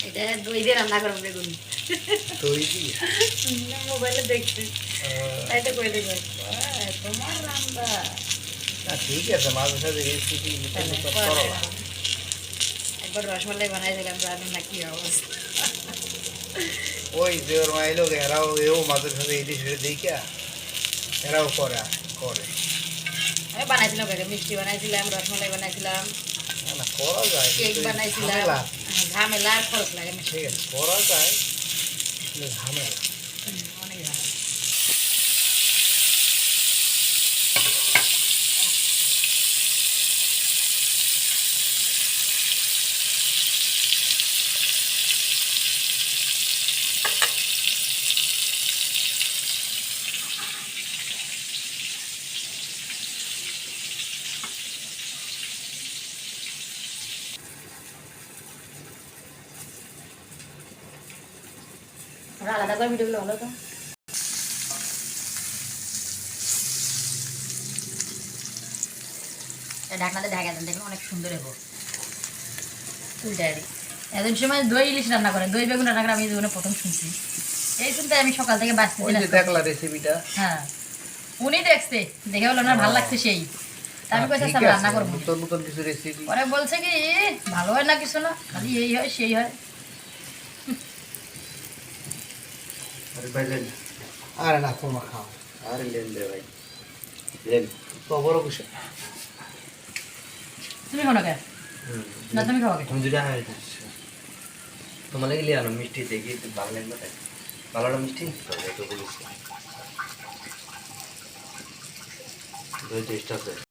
এটা দই দিয়ে রান্না করবো বেগুন। দই দিয়ে মোবাইলে দেখছি, তাই তো কই দেবো তোমার রান্না। না ঠিক আছে, মাঝে সাঝে রেসিপি একবার রসমালাই বানাইছিলাম, জানেন না কি অবস্থা। ওই যে ওর মায়ের লোক এরাও এও মাঝে সাঝে ইলিশ দেখিয়া এরাও করে করে। আমি বানাইছিলাম মিষ্টি বানাইছিলাম, রসমালাই বানাইছিলাম, না না করা যায়, কেক কিন্তু এই বানাইছিলাম। ঝামেলা। ঝামেলা আর খরচ লাগে না। ঠিক আছে করা যায়, কিন্তু ঝামেলা। অনেক ঝামেলা। ওরা আলাদা করে ভিডিওগুলো হলো তো। ঢাকনাতে ঢাকা দেন, দেখুন অনেক সুন্দর হবো। এমন সময় দই ইলিশ রান্না করে, দই বেগুন রান্না করে আমি জীবনে প্রথম শুনছি। এই শুনতে আমি সকাল থেকে বাঁচতে দেখলা রেসিপিটা। হ্যাঁ, উনি দেখছে, দেখে বললো না ভালো লাগছে সেই। আমি কইছি রান্না করবো, নতুন নতুন কিছু রেসিপি। পরে বলছে কি ভালো হয় না কিছু না, খালি এই হয় সেই হয়। আরে না তোমা খাও, আরে লেন দে ভাই, লেন তো বড় কিছু তুমি খাও না কে? না তুমি খাও কে? তুমি দুটা হয়ে যাচ্ছে তোমার লাগে লিয়ে আনো মিষ্টি দেখি একটু ভালো লাগবে তাই ভালো না মিষ্টি তো বলেছি দই টেস্ট আছে।